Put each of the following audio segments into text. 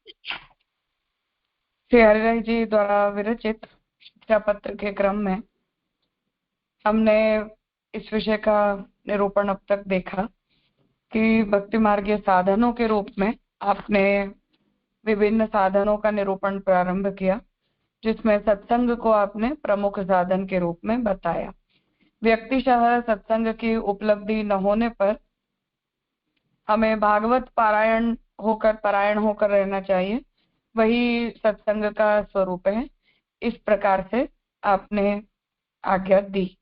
श्री हरिराय जी द्वारा विरचित शिक्षा पत्र के क्रम में हमने इस विषय का निरूपण अब तक देखा कि भक्ति मार्गीय साधनों के रूप में आपने विभिन्न साधनों का निरूपण प्रारंभ किया, जिसमें सत्संग को आपने प्रमुख साधन के रूप में बताया। व्यक्तिशः सत्संग की उपलब्धि न होने पर हमें भागवत परायण होकर रहना चाहिए, वही सत्संग का स्वरूप है। इस प्रकार से आपने आज्ञा दी।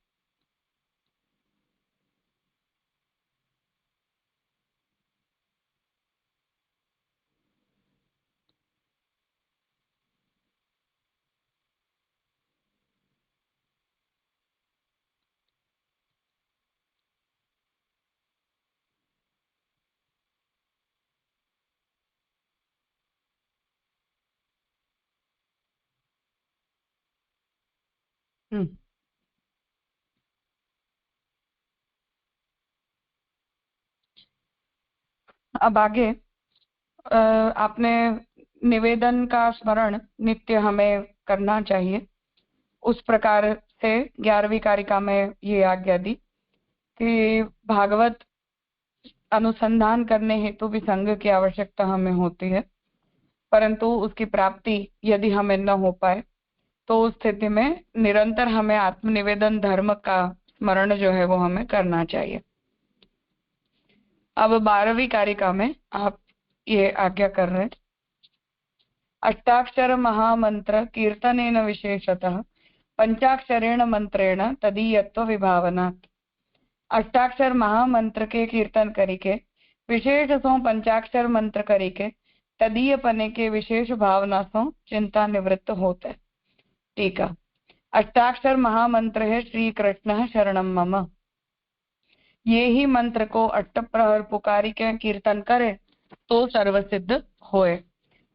अब आगे आपने निवेदन का स्मरण नित्य हमें करना चाहिए। उस प्रकार से 11वीं कारिका में ये आज्ञा दी कि भागवत अनुसंधान करने हेतु भी संग की आवश्यकता हमें होती है, परंतु उसकी प्राप्ति यदि हमें न हो पाए तो उस स्थिति में निरंतर हमें आत्मनिवेदन धर्म का स्मरण जो है वो हमें करना चाहिए। अब 12वीं कारिका में आप ये आज्ञा कर रहे हैं, अष्टाक्षर महामंत्र कीर्तनेन विशेषतः पंचाक्षरेण मंत्रेण तदीयत्व विभावनात्। अष्टाक्षर महामंत्र के कीर्तन करिके विशेष सो पंचाक्षर मंत्र करिके तदीय पने के विशेष भावना सो चिंता निवृत्त होते। ठीक है, अष्टाक्षर महामंत्र है श्री कृष्ण शरणम मम। ये ही मंत्र को अष्टप्रहर पुकारी के कीर्तन करे तो सर्वसिद्ध होए।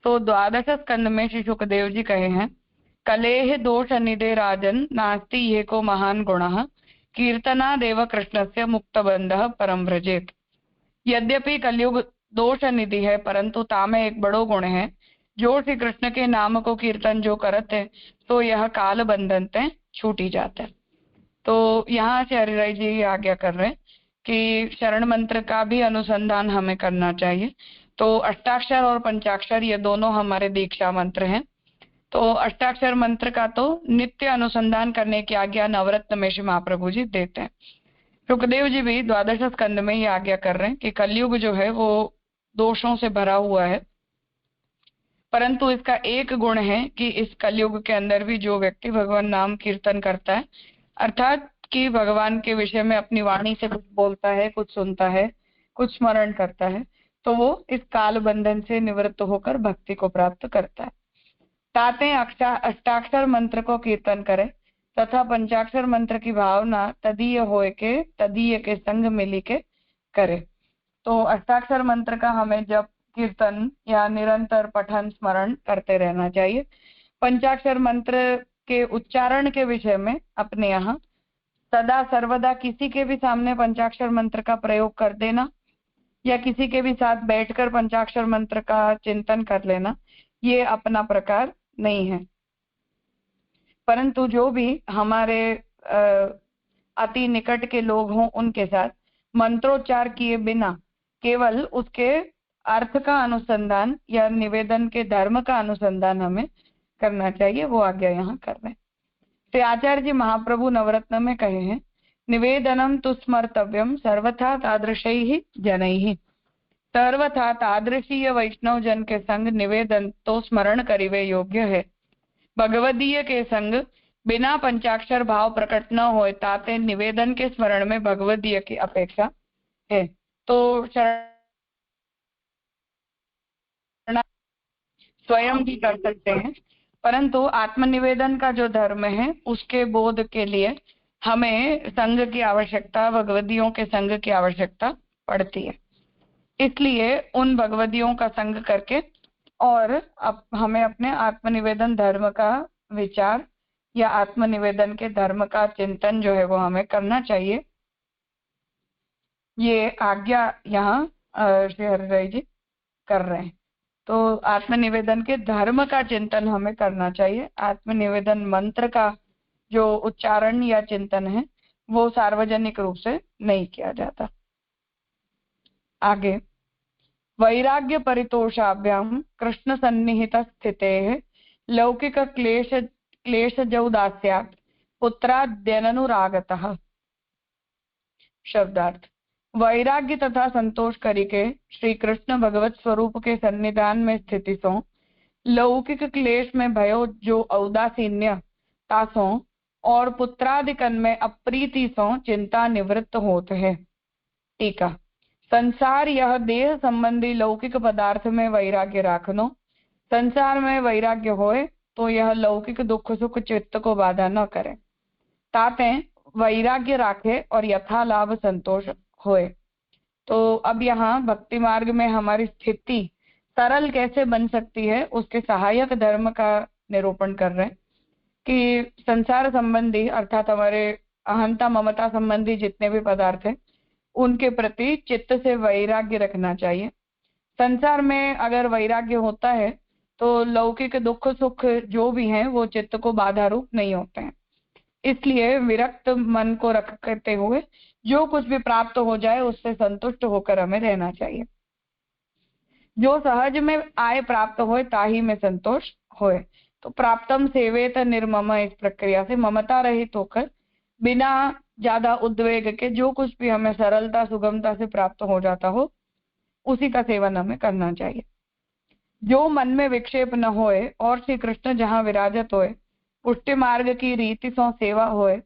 तो 12 स्कंद में श्री सुखदेव जी कहे हैं, कलेह दोष निधे राजन नास्ति ये को महान गुणः कीर्तना देव कृष्ण से मुक्त बंध परम व्रजेत। यद्यपि कलयुग दोष निधि है, परंतु तामे एक बड़ो गुण है, जो श्री कृष्ण के नाम को कीर्तन जो करते तो यह काल बंधन ते छूटी जाते। तो यहाँ से हरिराय जी आज्ञा कर रहे हैं कि शरण मंत्र का भी अनुसंधान हमें करना चाहिए। तो अष्टाक्षर और पंचाक्षर ये दोनों हमारे दीक्षा मंत्र हैं। तो अष्टाक्षर मंत्र का तो नित्य अनुसंधान करने की आज्ञा नवरत्न में श्री महाप्रभु जी देते हैं। सुखदेव जी भी 12 स्कंद में ये आज्ञा कर रहे हैं कि कलयुग जो है वो दोषों से भरा हुआ है, परंतु इसका एक गुण है कि इस कलयुग के अंदर भी जो व्यक्ति भगवान नाम कीर्तन करता है, अर्थात कि भगवान के विषय में अपनी वाणी से कुछ बोलता है, कुछ सुनता है, कुछ स्मरण करता है, तो वो इस काल बंधन से निवृत्त होकर भक्ति को प्राप्त करता है। ताते अष्टाक्षर मंत्र को कीर्तन करे तथा पंचाक्षर मंत्र की भावना तदीय होए के तदीय के संग मिली के करे। तो अष्टाक्षर मंत्र का हमें जब कीर्तन या निरंतर पठन स्मरण करते रहना चाहिए। पंचाक्षर मंत्र के उच्चारण के विषय में अपने यहाँ सदा सर्वदा किसी के भी सामने पंचाक्षर मंत्र का प्रयोग कर देना या किसी के भी साथ बैठकर पंचाक्षर मंत्र का चिंतन कर लेना, ये अपना प्रकार नहीं है। परंतु जो भी हमारे अति निकट के लोग हों, उनके साथ मंत्रोच्चार किए बिना केवल उसके अर्थ का अनुसंधान या निवेदन के धर्म का अनुसंधान हमें करना चाहिए, वो आज्ञा यहाँ कर रहे हैं। तो आचार्य जी महाप्रभु नवरत्न में कहे हैं, निवेदनम तु स्मर्तव्यम सर्वथा तादृशैः जनैः। सर्वथा तादृशीय वैष्णव जन के संग निवेदन तो स्मरण करिवे योग्य है। भगवदीय के संग बिना पंचाक्षर भाव प्रकट न होए ताते निवेदन के स्मरण में भगवदीय की अपेक्षा है। तो स्वयं भी कर सकते हैं, परंतु आत्मनिवेदन का जो धर्म है उसके बोध के लिए हमें संग की आवश्यकता, भगवदियों के संग की आवश्यकता पड़ती है। इसलिए उन भगवदियों का संग करके और अब हमें अपने आत्मनिवेदन धर्म का विचार या आत्मनिवेदन के धर्म का चिंतन जो है वो हमें करना चाहिए। ये आज्ञा यहाँ श्री हरिराय जी कर रहे हैं। तो आत्मनिवेदन के धर्म का चिंतन हमें करना चाहिए। आत्मनिवेदन मंत्र का जो उच्चारण या चिंतन है वो सार्वजनिक रूप से नहीं किया जाता। आगे, वैराग्य परितोषाभ्याम कृष्ण सन्निहित स्थितेः लौकिक क्लेशजौ दास्यात् पुत्राद्यननुरागतः। शब्दार्थ, वैराग्य तथा संतोष करके श्री कृष्ण भगवत स्वरूप के सन्निधान में स्थिति सो लौकिक क्लेश में भयो जो औदासीन्य तासो और पुत्रादिकन में अप्रीति सो चिंता निवृत्त होते हैं। टीका, संसार यह देह संबंधी लौकिक पदार्थ में वैराग्य राखनो। संसार में वैराग्य होए तो यह लौकिक दुख सुख चित्त को बाधा न करे। ताते वैराग्य राखे और यथा लाभ संतोष होए। तो अब यहाँ भक्ति मार्ग में हमारी स्थिति सरल कैसे बन सकती है उसके सहायक धर्म का निरूपण कर रहे हैं कि संसार संबंधी अर्थात हमारे अहंता ममता संबंधी जितने भी पदार्थ हैं उनके प्रति चित्त से वैराग्य रखना चाहिए। संसार में अगर वैराग्य होता है तो लौकिक दुख सुख जो भी हैं वो चित्त को बाधा रूप नहीं होते हैं। इसलिए विरक्त मन को रखते हुए जो कुछ भी प्राप्त हो जाए उससे संतुष्ट होकर हमें रहना चाहिए। जो सहज में आय प्राप्त होए ताही में संतोष होए। तो प्राप्तम सेवेत निर्मम, इस प्रक्रिया से ममता रहित होकर बिना ज्यादा उद्वेग के जो कुछ भी हमें सरलता सुगमता से प्राप्त हो जाता हो उसी का सेवन हमें करना चाहिए। जो मन में विक्षेप न होए और श्री कृष्ण जहाँ विराजत होए पुष्टि मार्ग की रीति सो सेवा होए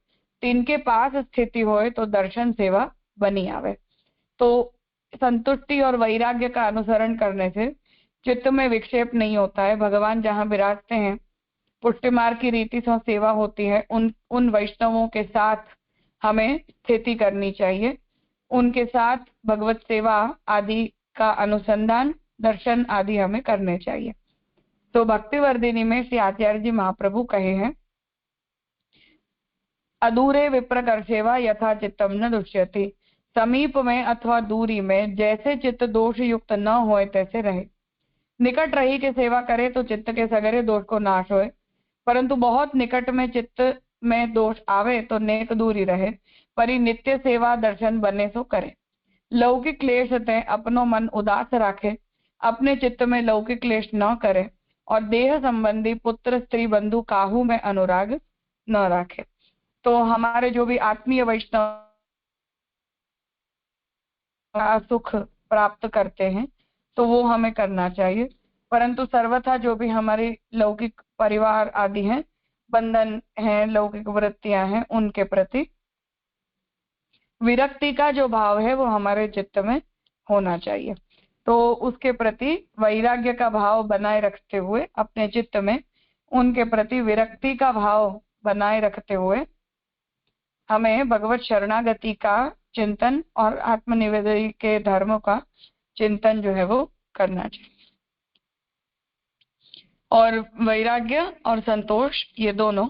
तिनके पास स्थिति होए तो दर्शन सेवा बनी आवे। तो संतुष्टि और वैराग्य का अनुसरण करने से चित्त में विक्षेप नहीं होता है। भगवान जहाँ विराजते हैं पुष्टि मार्ग की रीति से सेवा होती है। उन वैष्णवों के साथ हमें स्थिति करनी चाहिए। उनके साथ भगवत सेवा आदि का अनुसंधान दर्शन आदि हमें करने चाहिए। तो भक्तिवर्धिनी में श्री आचार्य जी महाप्रभु कहे हैं, अधूरे विप्रकर सेवा यथा चित्तम न दुष्यति। समीप में अथवा दूरी में जैसे चित्त दोष युक्त न होए तैसे रहे। निकट रही के सेवा करे तो चित्त के सगरे दोष को नाश होए, परंतु बहुत निकट में चित्त में दोष आवे तो नेक दूरी रहे। परि नित्य सेवा दर्शन बने सो करे। लौकिक क्लेश ते अपनो मन उदास राखे, अपने चित्त में लौकिक क्लेश न करे और देह संबंधी पुत्र स्त्री बंधु काहू में अनुराग न राखे। तो हमारे जो भी आत्मीय वैष्णव सुख प्राप्त करते हैं तो वो हमें करना चाहिए, परंतु सर्वथा जो भी हमारी लौकिक परिवार आदि हैं, बंधन हैं, लौकिक वृत्तियां हैं, उनके प्रति विरक्ति का जो भाव है वो हमारे चित्त में होना चाहिए। तो उसके प्रति वैराग्य का भाव बनाए रखते हुए अपने चित्त में उनके प्रति विरक्ति का भाव बनाए रखते हुए हमें भगवत शरणागति का चिंतन और आत्मनिवेदन के धर्म का चिंतन जो है वो करना चाहिए। और वैराग्य और संतोष ये दोनों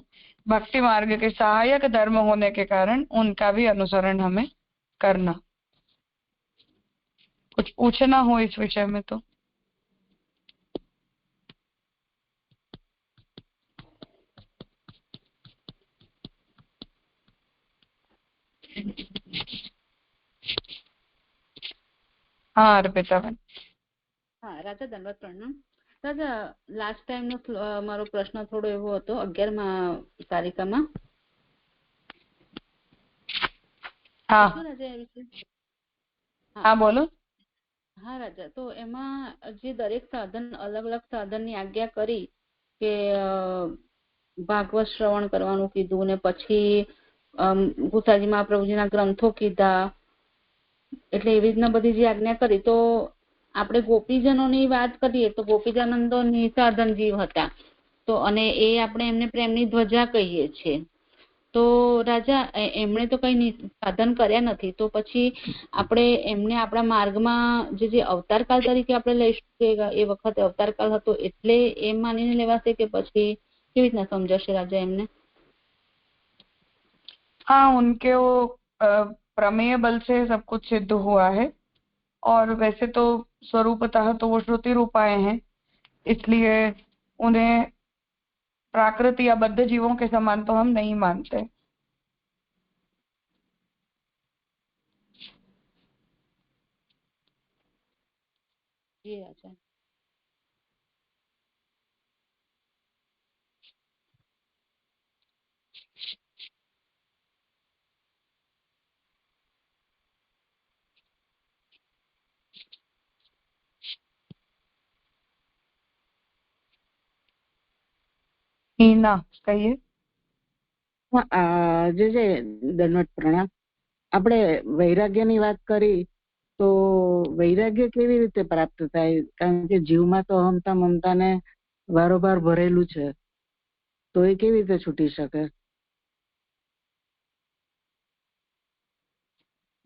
भक्ति मार्ग के सहायक धर्म होने के कारण उनका भी अनुसरण हमें करना। कुछ पूछना हो इस विषय में तो। हाँ अर्पिता बहन। हाँ राजा दंडवत प्रणाम। राजा लास्ट टाइम નો મારો પ્રશ્ન થોડો એવો હતો 11મા તારીખામાં। हाँ રાજા એ વિશે हाँ बोलो। हाँ राजा, तो એમાં જે દરેક સાધન અલગ અલગ સાધનની આज्ञा કરી કે ભાગવત શ્રવણ કરવાનું કીધું ને પછી ગુસાજી મહાપ્રભુજીના ગ્રંથો કીધા, એટલે એવી રીતના બધી જે આજ્ઞા કરી તો આપણે ગોપીજનોની વાત કરીએ તો ગોપીજાનંદો નિસાધન જીવ હતા, તો અને એ આપણે એમને પ્રેમની ધ્વજા કહીએ છીએ। તો રાજા એમણે તો કઈ સાધન કર્યા નથી, તો પછી આપણે એમને આપણા માર્ગમાં જે અવતારકાળ તરીકે આપણે લઈશું કે એ વખતે અવતારકાળ હતો એટલે એમ માનીને લેવાશે કે પછી કેવી રીતના સમજાશે રાજા એમને? हाँ उनके वो प्रमेय बल से सब कुछ सिद्ध हुआ है और वैसे तो स्वरूपतः तो वो श्रुति रूपाए हैं, इसलिए उन्हें प्राकृत या बद्ध जीवों के समान तो हम नहीं मानते। जी राजा। हीना कहिए। જે જે દંડવત પ્રણામ. આપણે વૈરાગ્યની વાત કરી તો વૈરાગ્ય કેવી રીતે પ્રાપ્ત થાય? કારણ કે જીવમાં તો હમતા મમતા ને વારોબાર ભરેલું છે, તો એ કેવી રીતે છૂટી શકે?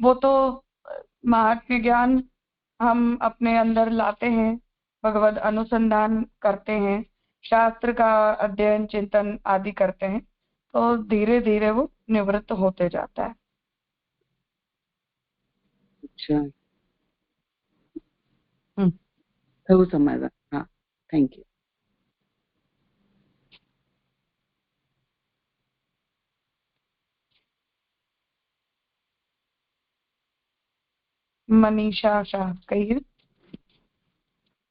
वो तो महात्म्य ज्ञान हम अपने अंदर लाते हैं, भगवत अनुसंधान करते हैं, शास्त्र का अध्ययन चिंतन आदि करते हैं, तो धीरे धीरे वो निवृत्त होते जाता है। अच्छा, થયું સમાધાન. હા, થેન્ક યુ. मनीषा शाह कहिए।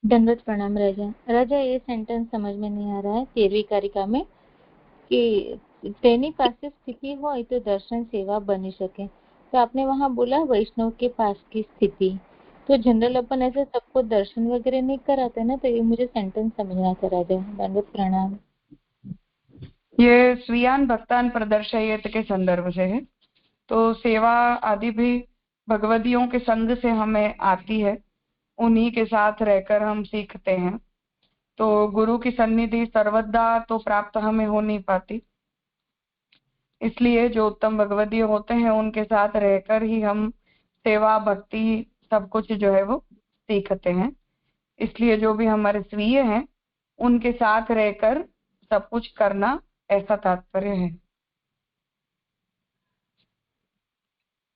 दंडवत प्रणाम राजा। राजा, ये सेंटेंस समझ में नहीं आ रहा है 13वीं कारिका में कि तेनी પાસે स्थिति हो तो दर्शन सेवा बनी सके। तो आपने वहाँ बोला वैष्णव के पास की स्थिति, तो जनरल अपन ऐसे सबको दर्शन वगैरह नहीं कराते ना, तो ये मुझे सेंटेंस समझना था राजा। दंडवत प्रणाम। ये स्वीयान भक्तान प्रदर्शयेत के संदर्भ से है। तो सेवा आदि भी भगवदियों के संग से हमें आती है, उन्हीं के साथ रहकर हम सीखते हैं। तो गुरु की सन्निधि सर्वदा तो प्राप्त हमें हो नहीं पाती, इसलिए जो उत्तम भगवदीय होते हैं उनके साथ रहकर ही हम सेवा भक्ति सब कुछ जो है वो सीखते हैं। इसलिए जो भी हमारे स्वीय हैं उनके साथ रहकर सब कुछ करना, ऐसा तात्पर्य है।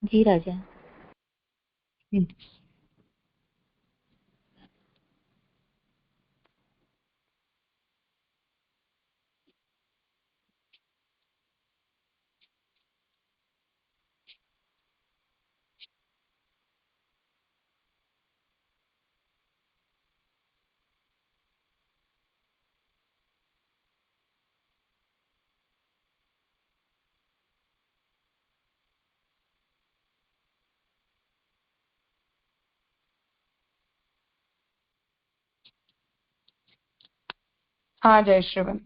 जी राजा। हाँ जय श्रीवन।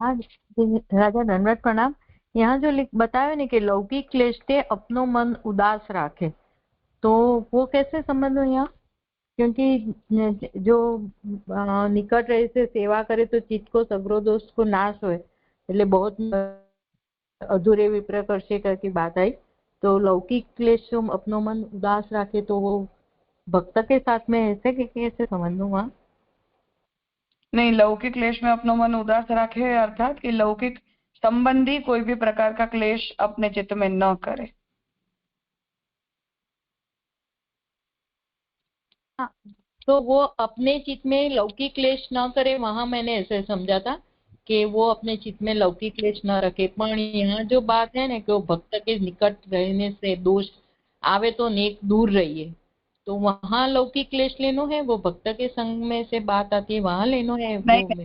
हाँ राजा, दंडवत प्रणाम। यहाँ जो बताया ना कि लौकिक क्लेश से अपनो मन उदास राखे, तो वो कैसे संबंध हो यहाँ? क्योंकि जो निकट रहे से सेवा करे तो चित्त को सगरो दोष को नाश हो, એટલે बहुत अधूरे विप्र करशे की बात आई। तो लौकिक क्लेश अपनो मन उदास राखे तो वो भक्त के साथ में ऐसे कि कैसे समझ लूँ वहाँ? नहीं, लौकिक क्लेश में अपनो मन उदास रखे अर्थात कि लौकिक संबंधी कोई भी प्रकार का क्लेश अपने चित्त में न करे। हाँ, तो वो अपने चित्त में लौकिक क्लेश न करे, वहां मैंने ऐसे समझा था कि वो अपने चित्त में लौकिक क्लेश न रखे। पर यहाँ जो बात है ना कि वो भक्त के निकट रहने से दोष आवे तो नेक दूर रहिए, तो वहाँ लौकिक क्लेश लेनो है, वो भक्त के संग में से बात आती है वहां लेनो है। नहीं वो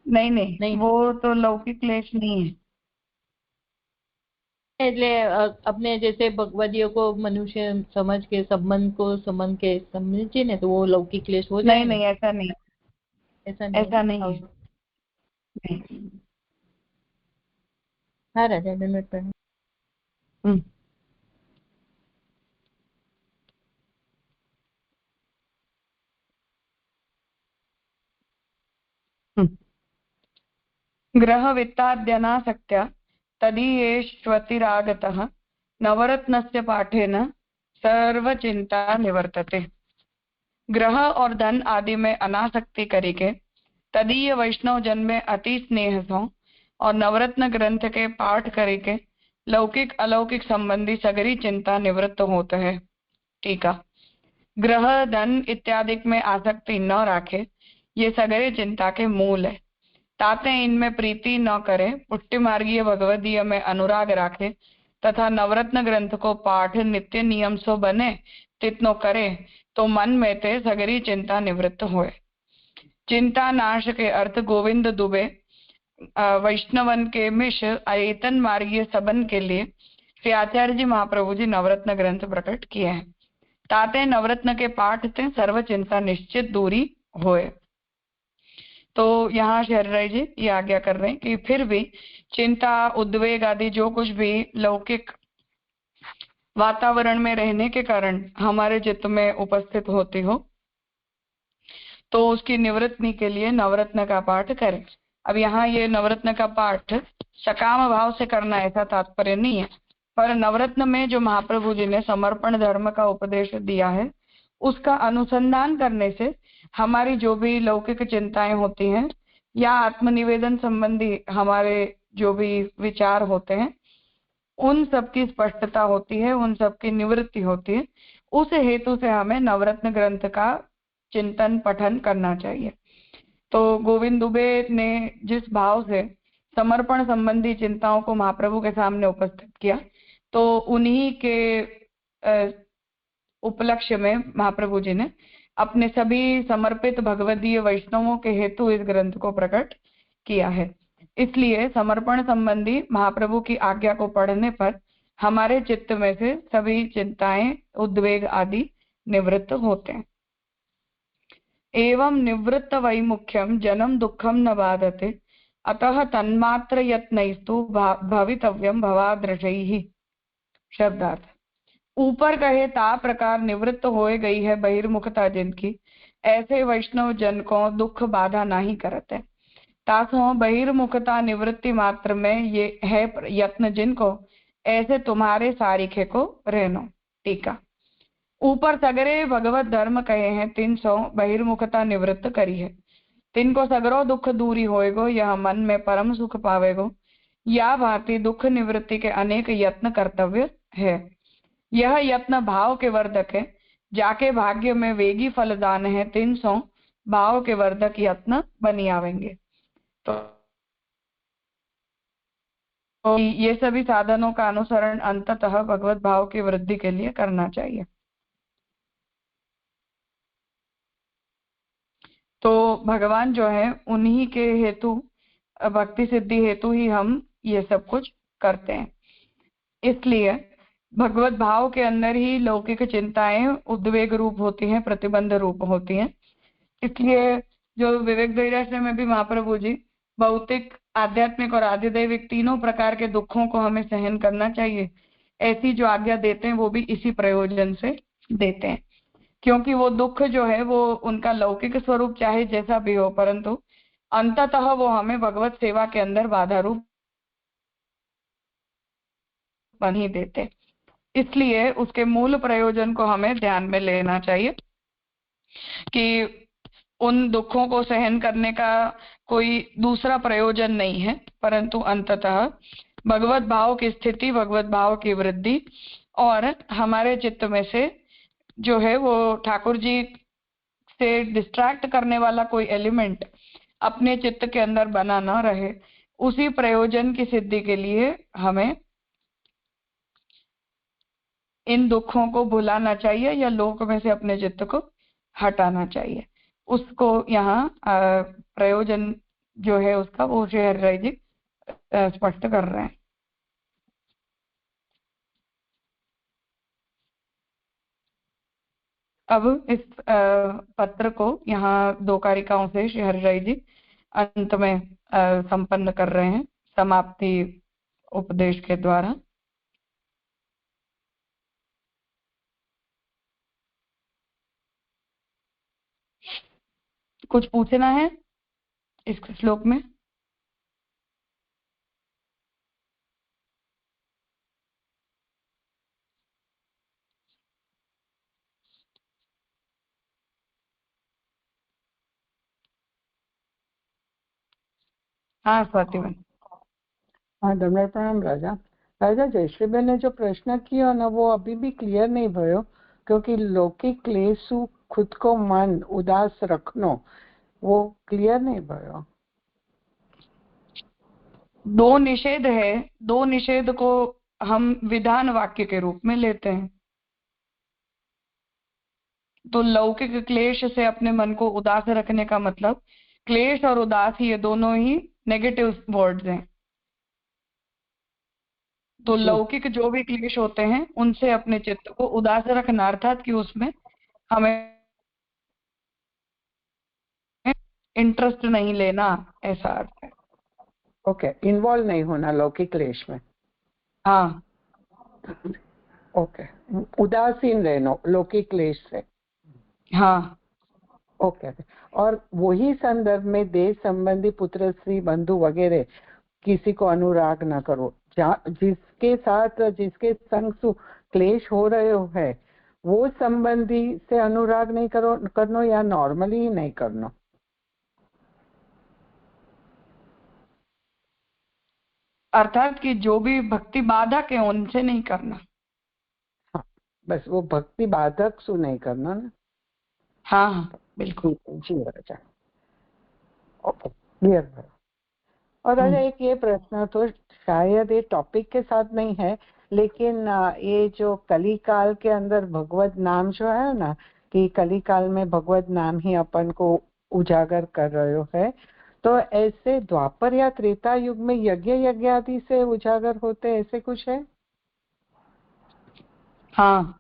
नहीं, नहीं, नहीं, वो तो लौकिक क्लेश नहीं है। એટલે अपने जैसे भगवदियों को मनुष्य समझ के संबंध को समझे ना, तो वो लौकिक क्लेश हो जाए। नहीं, ऐसा नहीं, ऐसा नहीं है। हाँ राजा, दंडवत प्रणाम। ग्रह वित्ताद्यनासक्त्या तदीयेष्वतिरागतः नवरत्नस्य पाठेन सर्वचिंता निवर्तते। ग्रह और धन आदि में अनासक्ति करके तदीय वैष्णव जन में अति स्नेह सो और नवरत्न ग्रंथ के पाठ करके लौकिक अलौकिक संबंधी सगरी चिंता निवृत्त होते है। टीका। ग्रह धन इत्यादि में आसक्ति न राखे ये सगरे चिंता के मूल है। ताते इनमें प्रीति न करे, पुट्टी मार्गीय भगवदीय में अनुराग राखे, तथा नवरत्न ग्रंथ को पाठ नित्य नियम सो बने, तितनो करे, तो मन में ते सगरी चिंता निवृत्त होए। चिंता नाश के अर्थ गोविंद दुबे वैष्णवन के मिश आयतन मार्गीय सबन के लिए श्री आचार्य जी महाप्रभु जी नवरत्न ग्रंथ प्रकट किए हैं। ताते नवरत्न के पाठ से सर्व चिंता निश्चित दूरी होए। तो यहाँ शहरराय जी ये आज्ञा कर रहे हैं कि फिर भी चिंता, उद्वेग आदि जो कुछ भी लौकिक वातावरण में रहने के कारण हमारे चित्त में उपस्थित होती हो, तो उसकी निवृत्ति के लिए नवरत्न का पाठ करें। अब यहाँ ये नवरत्न का पाठ सकाम भाव से करना ऐसा तात्पर्य नहीं है, पर नवरत्न में जो महाप्रभु जी ने समर्पण धर्म का उपदेश दिया है उसका अनुसंधान करने से हमारी जो भी लौकिक चिंताएं होती हैं या आत्मनिवेदन संबंधी हमारे जो भी विचार होते हैं उन सब की स्पष्टता होती है, उन सब की निवृत्ति होती है। उस हेतु से हमें नवरत्न ग्रंथ का चिंतन पठन करना चाहिए। तो गोविंद दुबे ने जिस भाव से समर्पण संबंधी चिंताओं को महाप्रभु के सामने उपस्थित किया, तो उन्हीं के उपलक्ष्य में महाप्रभु जी ने अपने सभी समर्पित भगवदीय वैष्णवों के हेतु इस ग्रंथ को प्रकट किया है। इसलिए समर्पण संबंधी महाप्रभु की आज्ञा को पढ़ने पर हमारे चित्त में से सभी चिंताएं, उद्वेग आदि निवृत्त होते हैं। एवं निवृत्त वैमुख्यम जनम दुखम न बाधते, अतः तन्मात्र यत्नैस्तु भवितव्यम भवादृशैः। शब्दार्थ। ऊपर कहे ता प्रकार निवृत्त होए गई है बहिर्मुखता जिनकी, ऐसे वैष्णव जन को दुख बाधा नहीं करते। तासो बहिर्मुखता निवृत्ति मात्र में ये है यत्न जिनको, ऐसे तुम्हारे सारिखे को रहनो। टीका। ऊपर सगरे भगवत धर्म कहे हैं 300 बहिर्मुखता निवृत्त करी है, तिनको सगरो दुख दूरी होएगो, यह मन में परम सुख पावेगो। या भांति दुख निवृत्ति के अनेक यत्न कर्तव्य है। यह यत्न भाव के वर्धक है, जाके भाग्य में वेगी फलदान है। 300 भाव के वर्धक यत्न बनी आवेंगे। तो ये सभी साधनों का अनुसरण अंततः भगवत भाव की वृद्धि के लिए करना चाहिए। तो भगवान जो है उन्हीं के हेतु, भक्ति सिद्धि हेतु ही हम ये सब कुछ करते हैं। इसलिए भगवत भाव के अंदर ही लौकिक चिंताएं उद्वेग रूप होती हैं, प्रतिबंध रूप होती हैं। इसलिए जो विवेक धैर्याश्रम में भी महाप्रभु जी भौतिक, आध्यात्मिक और आधिदैविक तीनों प्रकार के दुखों को हमें सहन करना चाहिए, ऐसी जो आज्ञा देते हैं वो भी इसी प्रयोजन से देते हैं। क्योंकि वो दुख जो है वो उनका लौकिक स्वरूप चाहे जैसा भी हो, परंतु अंततः वो हमें भगवत सेवा के अंदर बाधा रूप बन ही देते। इसलिए उसके मूल प्रयोजन को हमें ध्यान में लेना चाहिए कि उन दुखों को सहन करने का कोई दूसरा प्रयोजन नहीं है, परंतु अंततः भगवत भाव की स्थिति, भगवत भाव की वृद्धि और हमारे चित्त में से जो है वो ठाकुर जी से डिस्ट्रैक्ट करने वाला कोई एलिमेंट अपने चित्त के अंदर बना न रहे, उसी प्रयोजन की सिद्धि के लिए हमें इन दुखों को भुलाना चाहिए या लोक में से अपने चित्त को हटाना चाहिए। उसको यहाँ प्रयोजन जो है उसका वो शेर राय जी स्पष्ट कर रहे हैं। अब इस पत्र को यहाँ 2 कारिकाओं से शेर राय जी अंत में संपन्न कर रहे हैं समाप्ति उपदेश के द्वारा। कुछ पूछना है इस श्लोक में? हाँ स्वाति बहन। हाँ दंडवत प्रणाम राजा। राजा जयश्रीबेन ने जो प्रश्न किया ना वो अभी भी क्लियर नहीं भयो, क्योंकि लौकिक क्लेशु खुद को मन उदास रखनो वो क्लियर नहीं भयो। दो निषेध है, दो निषेध को हम विधान वाक्य के रूप में लेते हैं। तो लौकिक क्लेश से अपने मन को उदास रखने का मतलब, क्लेश और उदास ये दोनों ही नेगेटिव वर्ड्स हैं। तो लौकिक जो भी क्लेश होते हैं उनसे अपने चित्त को उदास रखना, अर्थात कि उसमें हमें इंटरेस्ट नहीं लेना, ऐसा अर्थ है। ओके, इन्वॉल्व नहीं होना लौकिक क्लेश में। हाँ, ओके, उदासीन रहना लौकिक क्लेश से। हाँ, ओके। और वही संदर्भ में देश संबंधी, पुत्र स्त्री बंधु वगैरह किसी को अनुराग न करो। जिसके साथ, जिसके संग क्लेश हो रहे हो है, वो संबंधी से अनुराग नहीं करनो या नॉर्मली ही नहीं करना। अर्थात कि जो भी भक्ति बाधक है उनसे नहीं करना। हाँ, बस वो भक्ति बाधक सु नहीं करना ना। हाँ, बिल्कुल जी राजा। ओके, क्लियर है। और राजा एक ये प्रश्न, तो शायद ये टॉपिक के साथ नहीं है, लेकिन ये जो कली काल के अंदर भगवत नाम जो है ना, कि कली काल में भगवत नाम ही अपन को उजागर कर रहे हो है, तो ऐसे द्वापर या त्रेता युग में यज्ञ आदि से उजागर होते, ऐसे कुछ है? हाँ।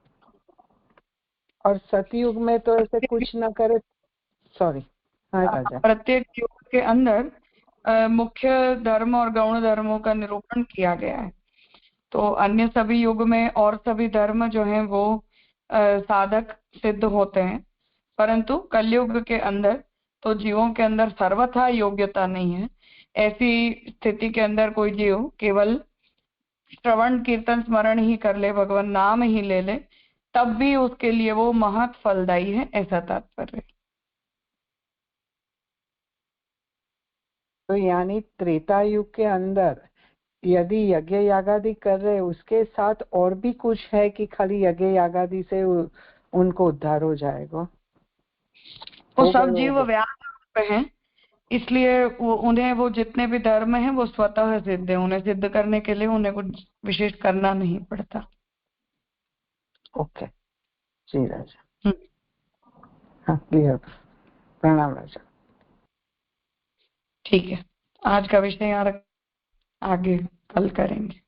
और सतयुग में तो ऐसे कुछ ना करे। सॉरी। हाँ राजा। प्रत्येक युग के अंदर मुख्य धर्म और गौण धर्मों का निरूपण किया गया है। तो अन्य सभी युग में और सभी धर्म जो हैं वो साधक सिद्ध होते हैं, परंतु कलयुग के अंदर तो जीवों के अंदर सर्वथा योग्यता नहीं है। ऐसी स्थिति के अंदर कोई जीव केवल श्रवण कीर्तन स्मरण ही कर ले, भगवान नाम ही ले ले, तब भी उसके लिए वो महत फलदायी है, ऐसा तात्पर्य। तो यानी त्रेता युग के अंदर यदि यज्ञ यागादि कर रहे, उसके साथ और भी कुछ है कि खाली यज्ञ यागादि से उनको उद्धार हो जाएगा? वो सब जीव व्याप्त हैं, इसलिए उन्हें वो जितने भी धर्म हैं वो स्वतः सिद्ध है। उन्हें सिद्ध करने के लिए उन्हें कुछ विशेष करना नहीं पड़ता। ओके जी राजा। हाँ, क्लियर। प्रणाम राजा। ठीक है, आज का विषय यार आगे कल करेंगे।